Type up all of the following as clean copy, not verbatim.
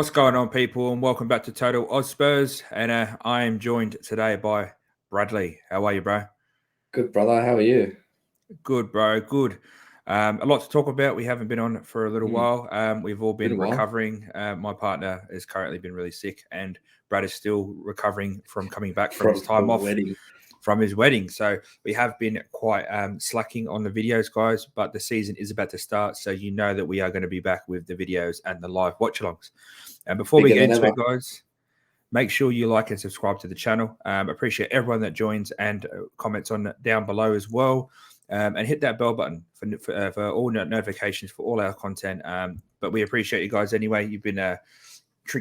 What's going on, people, and welcome back to Total Spurs. And I am joined today by Bradley. How are you, bro? Good, brother. How are you? Good, bro. Good. A lot to talk about. We haven't been on for a little while. We've all been recovering. My partner has currently been really sick, and Brad is still recovering from coming back from his time off from his wedding. So we have been quite slacking on the videos, guys, but the season is about to start. So you know that we are going to be back with the videos and the live watch-alongs. And before we get into it, guys, make sure you like and subscribe to the channel. Appreciate everyone that joins and comments on down below as well. And hit that bell button for all notifications for all our content. But we appreciate you guys anyway. You've been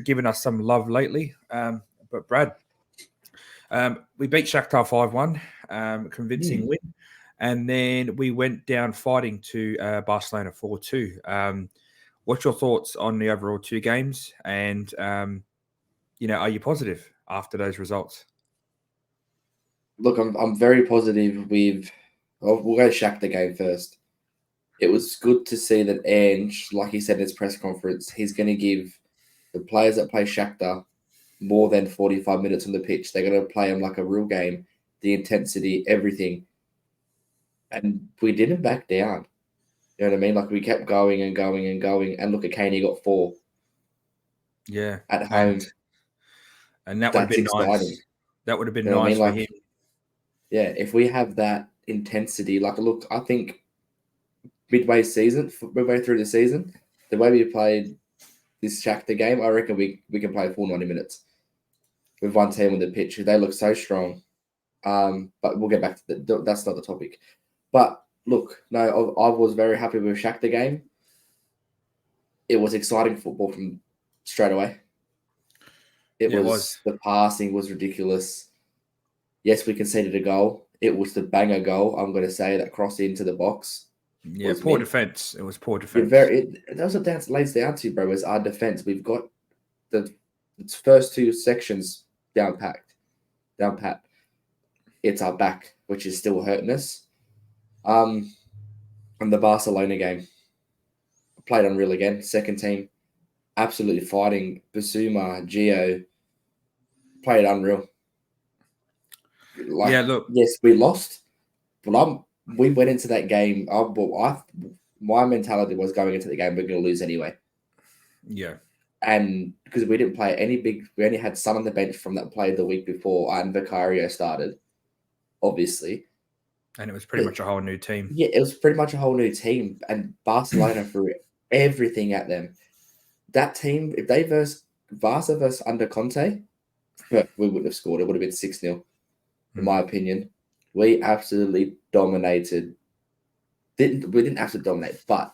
giving us some love lately. But Brad, we beat Shakhtar 5-1, convincing win. And then we went down fighting to Barcelona 4-2. What's your thoughts on the overall two games? And, are you positive after those results? Look, I'm very positive. We'll go Shakhtar game first. It was good to see that Ange, like he said in his press conference, he's going to give the players that play Shakhtar more than 45 minutes on the pitch. They're going to play them like a real game, the intensity, everything. And we didn't back down. You know what I mean? Like, we kept going and going and going. And look, at Kane, he got 4. Yeah. At home. And that would have been nice. That would have been nice for him. Yeah, if we have that intensity, like, look, I think midway through the season, the way we played this Shakhtar game, I reckon we can play a full 90 minutes with one team on the pitch. They look so strong. But we'll get back to that's not the topic. But look, no, I was very happy with Shakhtar game. It was exciting football from straight away. It was. The passing was ridiculous. Yes, we conceded a goal. It was the banger goal, I'm going to say, that crossed into the box. Yeah, poor defense. It was poor defense. That's what it lays down to, bro, is our defense. We've got the first two sections down pat. It's our back, which is still hurting us. And the Barcelona game, played unreal again. Second team, absolutely fighting. Basuma, Gio, played unreal. Yes, we lost, but we went into that game. My mentality was going into the game, we're going to lose anyway. Yeah. And because we didn't play we only had some on the bench from that played the week before, and Vicario started, obviously. And it was pretty much a whole new team. Yeah, it was pretty much a whole new team, and Barcelona threw everything at them. That team, if they Barca versus under Conte, we wouldn't have scored. It would have been 6-0. In my opinion, we absolutely dominated. We didn't have to dominate, but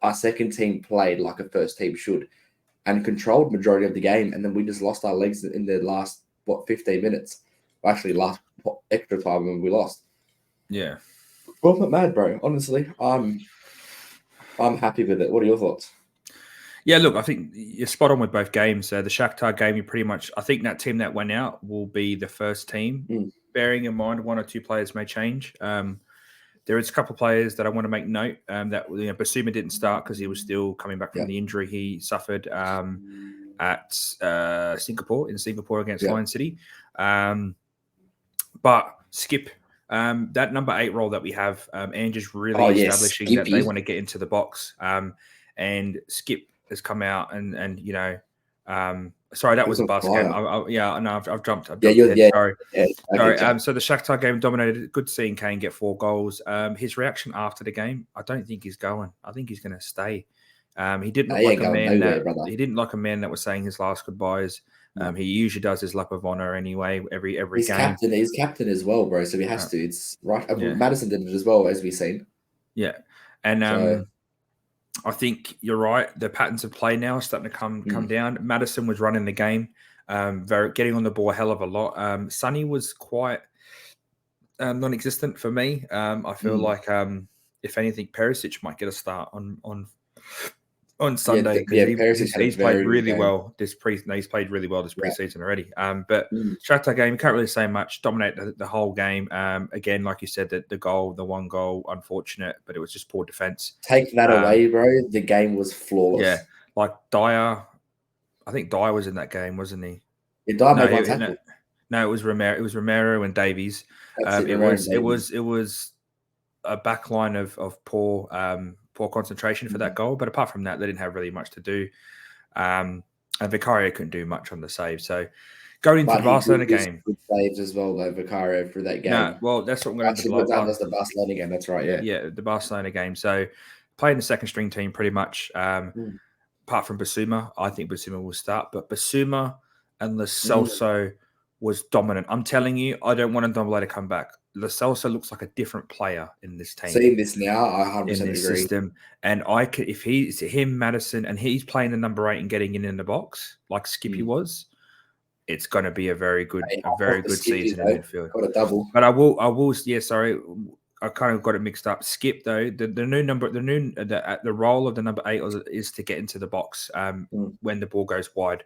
our second team played like a first team should and controlled majority of the game. And then we just lost our legs in the last, 15 minutes. Actually, last extra time when we lost. Yeah. Well, I'm not mad, bro. Honestly, I'm happy with it. What are your thoughts? Yeah, look, I think you're spot on with both games. The Shakhtar game, I think that team that went out will be the first team. Bearing in mind, one or two players may change. There is a couple of players that I want to make note that Basuma didn't start because he was still coming back from the injury he suffered at Singapore against Lion City. But Skip, that number 8 role that we have, and just really establishing that they want to get into the box. And Skip has come out and sorry, that was a Barca game. I've jumped ahead. Sorry. So the Shakhtar game dominated. Good seeing Kane get 4 goals. His reaction after the game, I don't think he's going. I think he's going to stay. He didn't look like a man he didn't like a man that was saying his last goodbyes. He usually does his lap of honor anyway. Every game. He's captain as well, bro. So he has to. It's right. Madison did it as well, as we've seen. Yeah, and I think you're right. The patterns of play now are starting to come down. Madison was running the game, getting on the ball a hell of a lot. Sonny was quite non-existent for me. I feel like if anything, Perisic might get a start on Sunday because he's played really well this preseason already. But Shakhtar game, you can't really say much. Dominate the whole game. Again, like you said, the one goal, unfortunate, but it was just poor defense. Take that away, bro. The game was flawless. Yeah, like Dyer I think Dyer was in that game, wasn't he? Dyer No, made one tackle. No, it was Romero. It was Romero and Davies. That's it. Romero and Davies. It was a back line of poor concentration for that goal. But apart from that, they didn't have really much to do. And Vicario couldn't do much on the save. So going into the Barcelona game, good saves as well, though, Vicario for that game. No, well, that's what I'm going to do. That was the Barcelona game. That's right. Yeah. Yeah, the Barcelona game. So playing the second string team pretty much. Apart from Basuma, I think Basuma will start. But Basuma and Lo Celso was dominant. I'm telling you, I don't want Ndombele to come back. Lo Celso looks like a different player in this team. Seeing this now, I 100% in this agree. system, and I could, if he's him, Madison, and he's playing the number 8 and getting in the box like Skippy was, it's going to be a very good season in midfield. Got a double, but I will. Yeah, sorry. I kind of got it mixed up. Skip though, the role of the number 8 is to get into the box when the ball goes wide,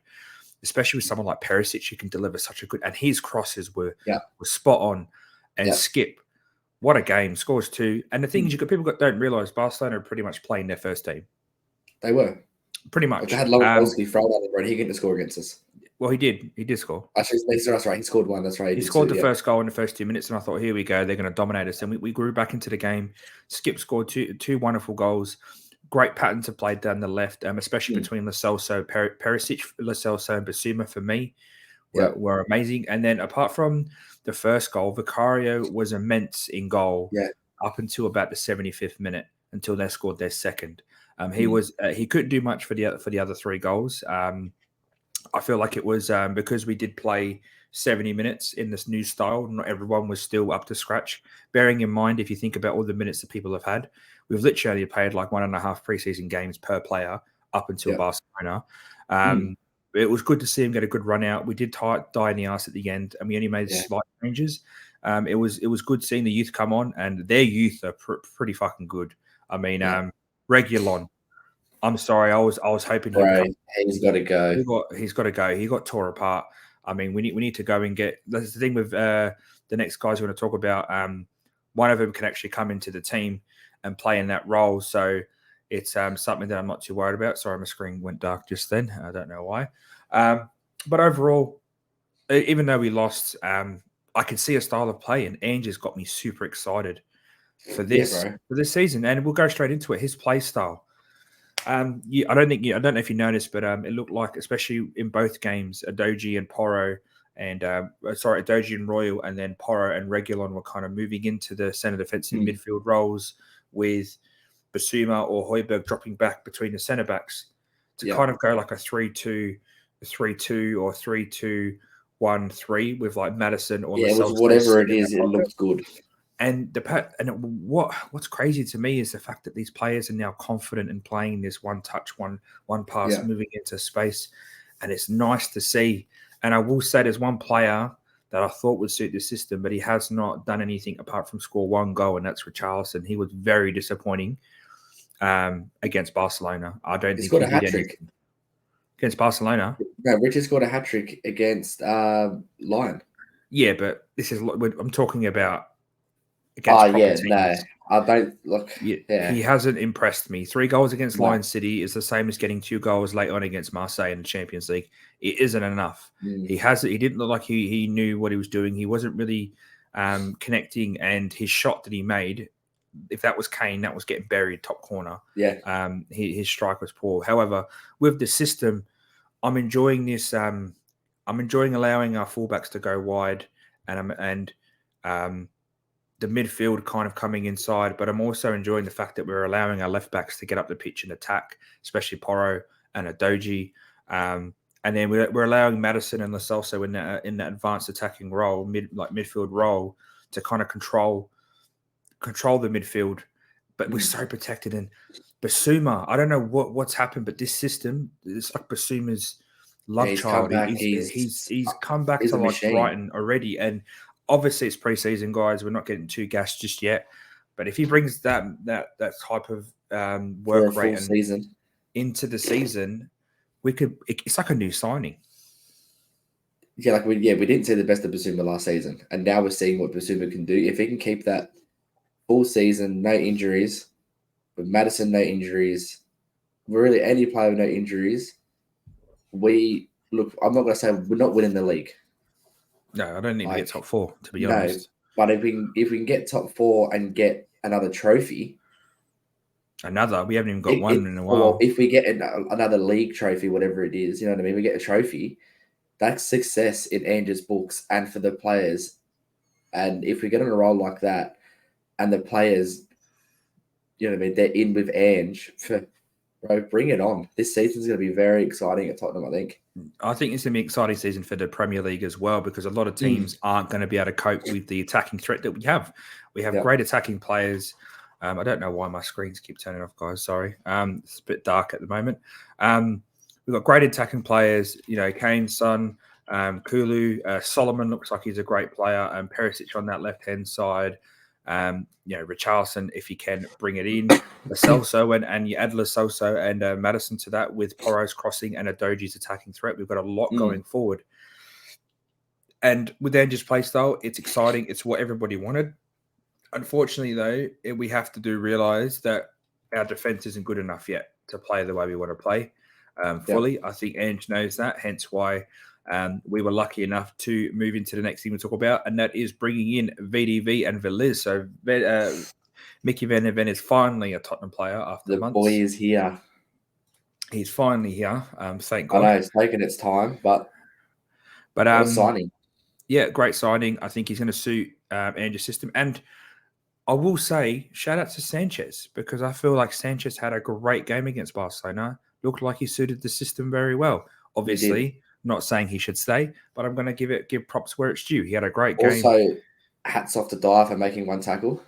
especially with someone like Perisic who can deliver such a good, and his crosses were spot on. And Skip, what a game! Scores 2, and the thing is, people don't realize Barcelona are pretty much playing their first team. They were pretty much. They had Lewandowski thrown out the road. He didn't score against us. Well, he did. He did score. Actually, that's right. He scored one. That's right. He scored the first goal in the first 2 minutes, and I thought, here we go. They're going to dominate us. And we grew back into the game. Skip scored two wonderful goals. Great patterns of play down the left, especially between Lo Celso, Perisic, Lo Celso, and Basuma for me were amazing. And then apart from the first goal, Vicario was immense in goal up until about the 75th minute, until they scored their second. He couldn't do much for the other 3 goals. I feel like it was because we did play 70 minutes in this new style. Not everyone was still up to scratch. Bearing in mind, if you think about all the minutes that people have had, we've literally only played like 1.5 preseason games per player up until Barcelona. It was good to see him get a good run out. We did die in the arse at the end, and we only made slight changes. It was good seeing the youth come on, and their youth are pretty fucking good. I mean, Reguilon. I'm sorry, I was hoping he's got to go. He's got to go. He got tore apart. I mean, we need to go and get. That's the thing with the next guys we're going to talk about. One of them can actually come into the team and play in that role. So it's something that I'm not too worried about. Sorry, my screen went dark just then. I don't know why. But overall, even though we lost, I can see a style of play, and Ange's got me super excited for this season. And we'll go straight into it. His play style. I don't know if you noticed, but it looked like, especially in both games, Adoji and Porro, and Adoji and Royal, and then Porro and Reguilon were kind of moving into the centre defensive midfield roles, with Basuma or Højbjerg dropping back between the centre backs to kind of go like a 3-2, 3-2, or 3-2-1-3 with like Madison or whatever it is, it looks good. And what's crazy to me is the fact that these players are now confident in playing this one touch, one pass, moving into space, and it's nice to see. And I will say, there's one player that I thought would suit the system, but he has not done anything apart from score 1 goal, and that's Richarlison. He was very disappointing against Barcelona. I don't think he did anything against Barcelona. No, Richard scored a hat trick against Lyon. Yeah, but I'm talking about. I don't look. He hasn't impressed me. 3 goals against Lyon City is the same as getting 2 goals late on against Marseille in the Champions League. It isn't enough. He didn't look like he knew what he was doing. He wasn't really connecting, and his shot that he made, if that was Kane, that was getting buried top corner. His strike was poor. However, with the system, I'm enjoying this. I'm enjoying allowing our fullbacks to go wide, and the midfield kind of coming inside, but I'm also enjoying the fact that we're allowing our left backs to get up the pitch and attack, especially Porro and Adoji. And then we're allowing Madison and Lo Celso in that advanced attacking role, midfield role, to kind of control the midfield. But we're so protected. And Basuma, I don't know what's happened, but this system, it's like Basuma's love child. He's come back to like Brighton already, and obviously, it's preseason, guys. We're not getting too gassed just yet. But if he brings that type of work rate into the season, it's like a new signing. Yeah, we didn't see the best of Basuma last season, and now we're seeing what Basuma can do. If he can keep that full season, no injuries, with Madison, no injuries, really any player with no injuries, look, I'm not going to say we're not winning the league. No, I don't need to get top 4, to be No, honest. but if we can get top 4 and get another trophy, we haven't even got one in a while. Well, if we get another league trophy, whatever it is, you know what I mean? We get a trophy, that's success in Andrew's books and for the players. And if we get on a roll like that, and the players, you know what I mean, they're in with Ange, bro, bring it on. This season's going to be very exciting at Tottenham, I think. I think it's going to be an exciting season for the Premier League as well, because a lot of teams aren't going to be able to cope with the attacking threat that we have. We have great attacking players. I don't know why my screens keep turning off, guys. Sorry. It's a bit dark at the moment. We've got great attacking players. You know, Kane, Son, Kulu, Solomon looks like he's a great player. Perisic on that left-hand side. You know, Richarlison, if he can bring it in. Lo Celso and you add Lo Celso and Maddison to that with Porro's crossing and Adoji's attacking threat. We've got a lot going forward. And with Ange's play style, it's exciting. It's what everybody wanted. Unfortunately, though, we have to realize that our defense isn't good enough yet to play the way we want to play fully. I think Ange knows that, hence why we were lucky enough to move into the next thing we talk about, and that is bringing in VDV and Veliz. So Mickey Van der Ven is finally a Tottenham player after months. The boy is here. He's finally here. Thank God. I know it's taken its time, but what a signing. Yeah, great signing. I think he's going to suit Ange's system. And I will say, shout out to Sanchez, because I feel like Sanchez had a great game against Barcelona. Looked like he suited the system very well. Obviously, not saying he should stay, but I'm going to give props where it's due. He had a great game. Also, hats off to Dyer for making one tackle.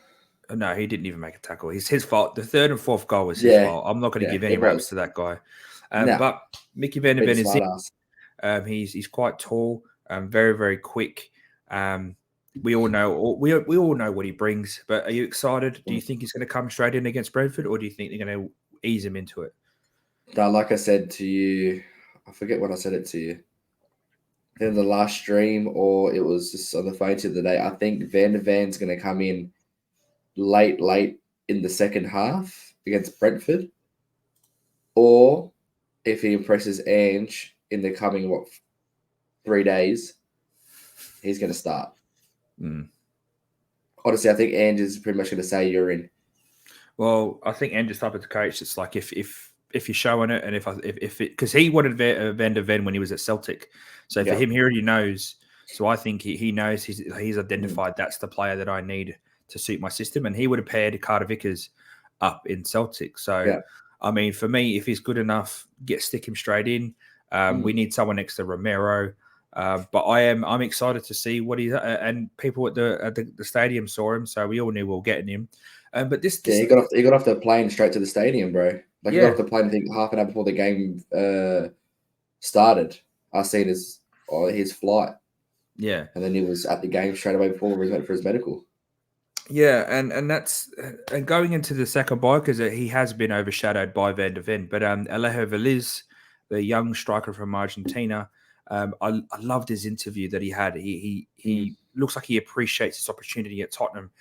No, he didn't even make a tackle. It's his fault. The third and fourth goal was his fault. I'm not going to give any raps to that guy. But Mickey Van der Ven is in. He's quite tall, very, very quick. We all know we all know what he brings. But are you excited? Do you think he's going to come straight in against Brentford, or do you think they're going to ease him into it? No, like I said to you, I forget when I said it to you. In the last stream, or it was just on the phone to the day. I think Van der Ven's going to come in late in the second half against Brentford, or if he impresses Ange in the coming 3 days, he's going to start. Honestly, I think Ange is pretty much going to say you're in. Well, I think Ange's type of coach. It's like if you're showing it, and if it, because he wanted Van der Ven when he was at Celtic, so for him, he already knows. So I think he knows he's identified that's the player that I need to suit my system, and he would have paired Carter Vickers up in Celtic. So I mean, for me, if he's good enough, stick him straight in. We need someone next to Romero. But I'm excited to see what he's and people at the stadium saw him, so we all knew we were getting him. But this he got off the plane straight to the stadium, bro. Like he got off the plane, I think half an hour before the game started. I seen his flight. Yeah, and then he was at the game straight away before he went for his medical. Yeah, and that's going into the second buy, because he has been overshadowed by Van der Ven. But Alejo Veliz, the young striker from Argentina, I loved his interview that he had. He looks like he appreciates his opportunity at Tottenham.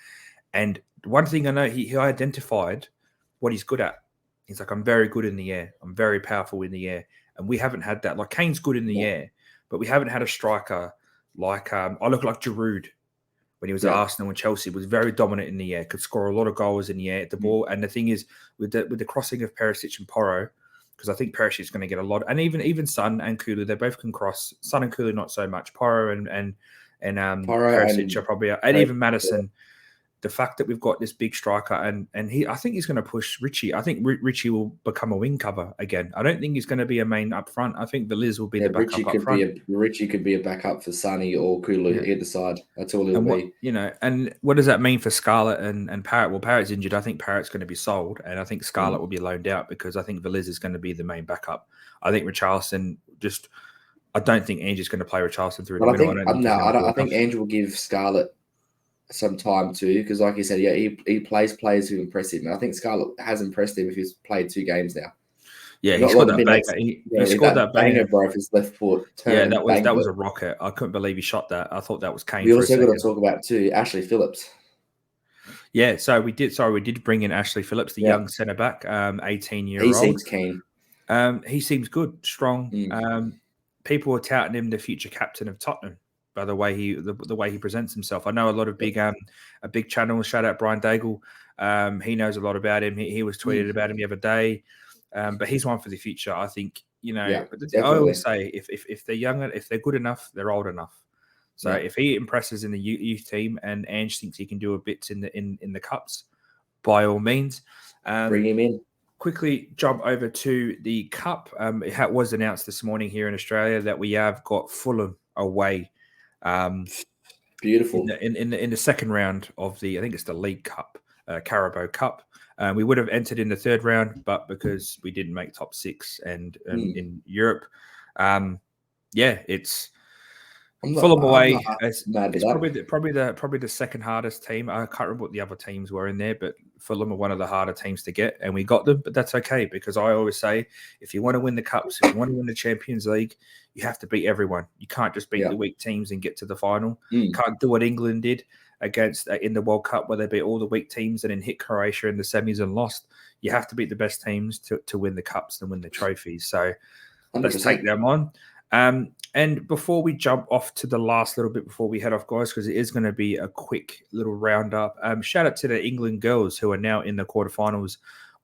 And one thing I know, he identified what he's good at. He's like, I'm very good in the air. I'm very powerful in the air. And we haven't had that. Like, Kane's good in the air, but we haven't had a striker like I look like Giroud when he was at Arsenal and Chelsea, was very dominant in the air, could score a lot of goals in the air at the ball. And the thing is, with the crossing of Perisic and Porro, because I think Perisic is going to get a lot, and even Son and Kulu, they both can cross. Son and Kulu not so much. Porro and Perisic are probably, and even Maddison. The fact that we've got this big striker, and I think he's going to push Richie. I think Richie will become a wing cover again. I don't think he's going to be a main up front. I think Veliz will be the backup up front. Richie could be a backup for Sonny or Kulu either side. That's all he'll be. And what does that mean for Scarlett and Parrott? Well, Parrott's injured. I think Parrott's going to be sold, and I think Scarlett will be loaned out, because I think Veliz is going to be the main backup. I think Richarlison I don't think Ange is going to play Richarlison through the middle. I think Ange will give Scarlett some time too, because like you said, he plays players who impress him. And I think Scarlett has impressed him if he's played 2 games now. Yeah, he scored that banger. He scored that banger, bro, with his left foot. That was a rocket. I couldn't believe he shot that. I thought that was Kane. We also got to talk about too Ashley Phillips. Yeah, so we did bring in Ashley Phillips, the young centre back, 18-year-old. He seems keen. He seems good, strong. Mm. People are touting him the future captain of Tottenham by the way the way he presents himself. I know a lot of big channels. Shout out Brian Daigle. He knows a lot about him. He was tweeted about him the other day. But he's one for the future. I think, Yeah, I always definitely. say if they're younger, if they're good enough, they're old enough. So Yeah. if he impresses in the youth team and Ange thinks he can do a bit in the cups, by all means, Bring him in. quickly jump over to the cup. It was announced this morning here in Australia that we have got Fulham away. Beautiful. In the second round of I think it's the League Cup, Carabao Cup. We would have entered in the third round, but because we didn't make top 6 and in Europe, it's Fulham away. It's probably the second hardest team. I can't remember what the other teams were in there, but Fulham are one of the harder teams to get, and we got them. But that's okay, because I always say, if you want to win the cups, if you want to win the Champions League, you have to beat everyone. You can't just beat the weak teams and get to the final. You can't do what England did against in the World Cup, where they beat all the weak teams and then hit Croatia in the semis and lost. You have to beat the best teams to win the cups and win the trophies. So 100%. Let's take them on. And before we jump off to the last little bit before we head off, guys, because it is going to be a quick little roundup. Shout out to the England girls who are now in the quarterfinals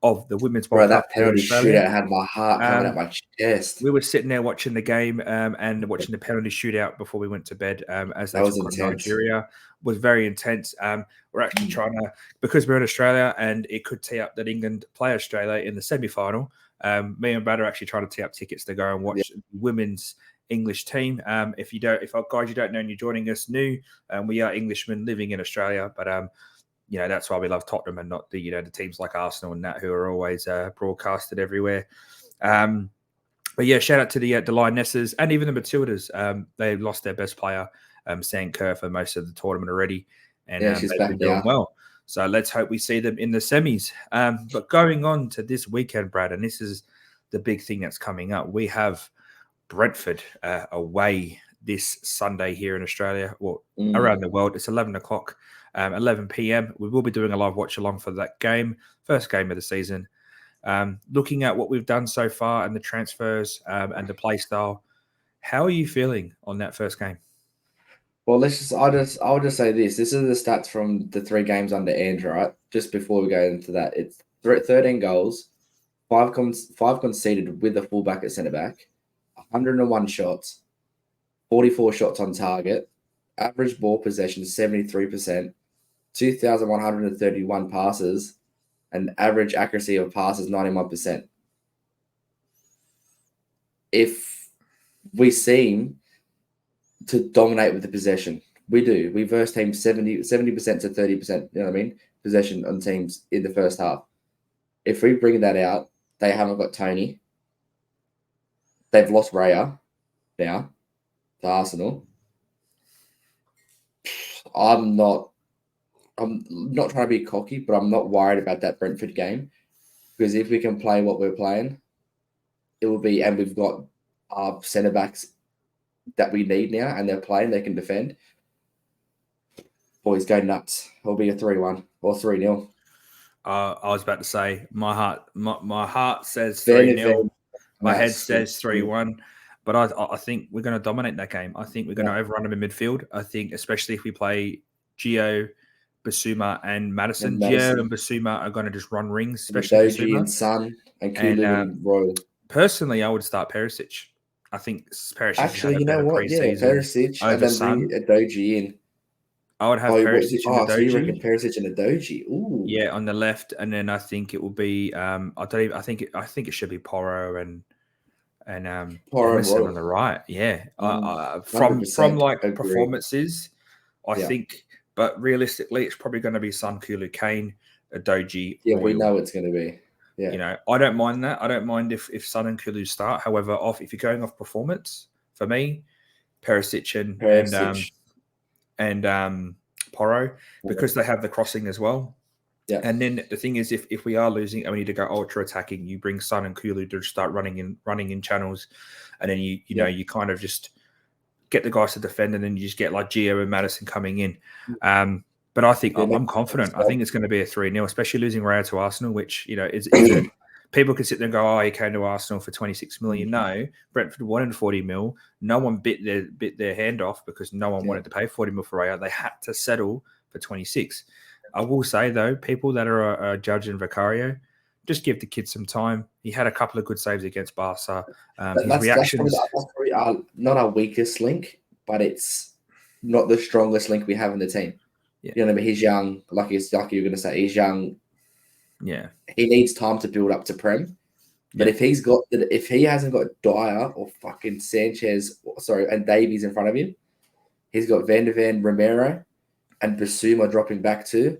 of the Women's World Cup. That penalty shootout had my heart coming out my chest. We were sitting there watching the game and watching the penalty shootout before we went to bed. As they took on Nigeria, it was very intense. We're actually trying to, because we're in Australia and it could tee up that England play Australia in the semi-final. Me and Brad are actually trying to tee up tickets to go and watch the women's English team. If guys you don't know and you're joining us new, we are Englishmen living in Australia, but that's why we love Tottenham and not the teams like Arsenal and that who are always broadcasted everywhere. But yeah, shout out to the Lionesses and even the Matildas. They lost their best player, Sam Kerr, for most of the tournament already, and she's they've back been doing well. So let's hope we see them in the semis. But going on to this weekend, Brad, and this is the big thing that's coming up. We have Brentford away this Sunday here in Australia, or around the world. It's 11 o'clock, 11 p.m. We will be doing a live watch along for that game, first game of the season. Looking at what we've done so far and the transfers and the play style, how are you feeling on that first game? Well, I'll just say this. This is the stats from the 3 games under Andrew, right? Just before we go into that, it's 13 goals, 5 conceded with the fullback at centre back, 101 shots, 44 shots on target, average ball possession 73%, 2,131 passes, and average accuracy of passes 91%. If we seem to dominate with the possession, we do. We verse teams 70% to 30%, you know what I mean? Possession on teams in the first half. If we bring that out, they haven't got Tony. They've lost Raya now to Arsenal. I'm not trying to be cocky, but I'm not worried about that Brentford game, because if we can play what we're playing, it will be, and we've got our centre backs that we need now, and they're playing, they can defend. Boys, go nuts. It'll be a 3-1 or 3-0. I was about to say my heart says 3-0. My head says 3-1. But I think we're going to dominate that game. I think we're going to overrun them in midfield. I think, especially if we play Gio, Basuma, and Madison. Gio and Basuma are going to just run rings, especially Doji and Son and Kulu and Royal. Personally, I would start Perisic. I think Perisic actually, you know what? Yeah, Perisic and then bring a Doji in. I would have Perisic and a Doji. So you reckon Perisic and a Doji? Ooh. Yeah, on the left, and then I think it will be. I think it should be Porro and Emerson on the right. Yeah, from like performances, I think. But realistically, it's probably going to be Son, Kulu, Kane, a Doji. Yeah, Royal. We know it's going to be. Yeah, I don't mind that. I don't mind if Son and Kulu start. However, if you're going off performance, for me, Perisic and Porro, because they have the crossing as well. Yeah. And then the thing is, if we are losing and we need to go ultra attacking, you bring Son and Kulu to start running in channels, and then you kind of just get the guys to defend, and then you just get like Gio and Madison coming in. But I think I'm confident. I think it's going to be a 3-0, especially losing Raya to Arsenal, which is people could sit there and go, "Oh, he came to Arsenal for 26 million." No, Brentford wanted 40 mil. No one bit their hand off because no one wanted to pay 40 mil for Raya. They had to settle for 26. I will say though, people that are judging Vicario, just give the kid some time. He had a couple of good saves against Barca. His reactions. That's probably not our weakest link, but it's not the strongest link we have in the team. Yeah. You know, but he's young. Like you're going to say, he's young. Yeah, he needs time to build up to Prem. But if he hasn't got Dyer or fucking Sanchez, and Davies in front of him, he's got Van der Ven, Romero, and Basuma dropping back too.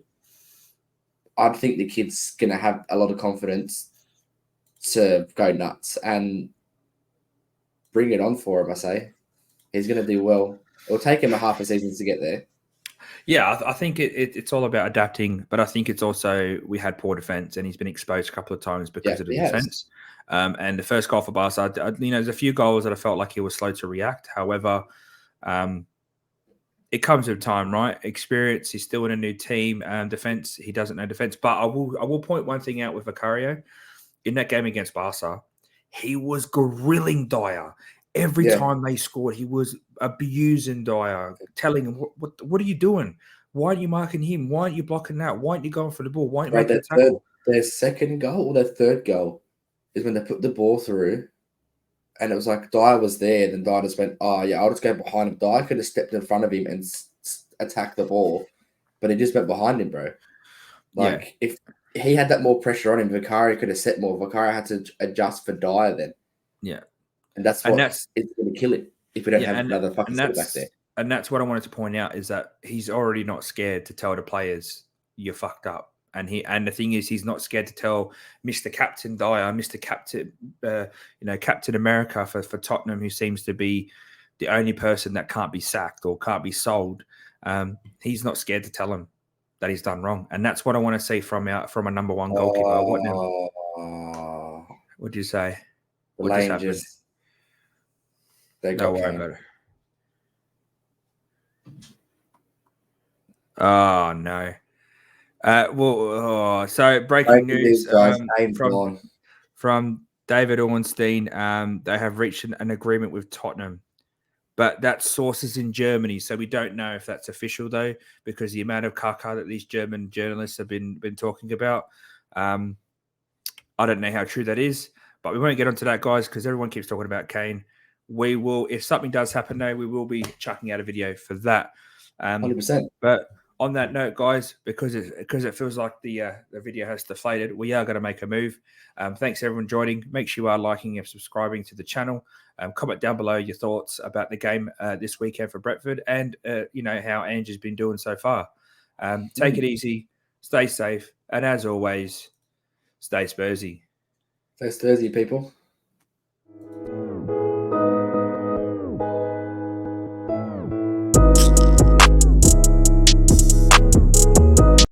I think the kid's gonna have a lot of confidence to go nuts and bring it on for him. I say he's gonna do well. It'll take him a half a season to get there. Yeah, I think it's all about adapting, but I think it's also we had poor defense, and he's been exposed a couple of times because of the defense. And the first goal for Barca, there's a few goals that I felt like he was slow to react. However, it comes with time, right? Experience. He's still in a new team. Defense, he doesn't know defense. But I will point one thing out with Vicario. In that game against Barca, he was grilling Dyer. Every time they scored, he was abusing Dyer, telling him, what are you doing? Why are you marking him? Why aren't you blocking that? Why aren't you going for the ball? Why aren't you making a tackle? Their second goal or their third goal is when they put the ball through, and it was like Dyer was there, then Dyer just went, oh, yeah, I'll just go behind him. Dyer could have stepped in front of him and attacked the ball, but he just went behind him, bro. If he had that more pressure on him, Vicario could have set more. Vicario had to adjust for Dyer then. Yeah. And that's going to kill it if we don't have another fucking centre back there. And that's what I wanted to point out is that he's already not scared to tell the players you're fucked up. And the thing is, he's not scared to tell Mr. Captain Dyer, Mr. Captain, Captain America for Tottenham, who seems to be the only person that can't be sacked or can't be sold. He's not scared to tell him that he's done wrong, and that's what I want to see from a number one goalkeeper. What do you say? What just happened? Don't worry about it. Oh no. So breaking news from David Ornstein. They have reached an agreement with Tottenham, but that's sources in Germany. So we don't know if that's official though, because the amount of caca that these German journalists have been talking about. I don't know how true that is, but we won't get onto that, guys, because everyone keeps talking about Kane. We will, if something does happen though, we will be chucking out a video for that. 100%. But on that note, guys, because it feels like the video has deflated, we are going to make a move. Thanks everyone joining. Make sure you are liking and subscribing to the channel. Comment down below your thoughts about the game this weekend for Brentford, and how Andrew's been doing so far. Take it easy, stay safe, and as always, stay Spursy. Stay Spursy, people.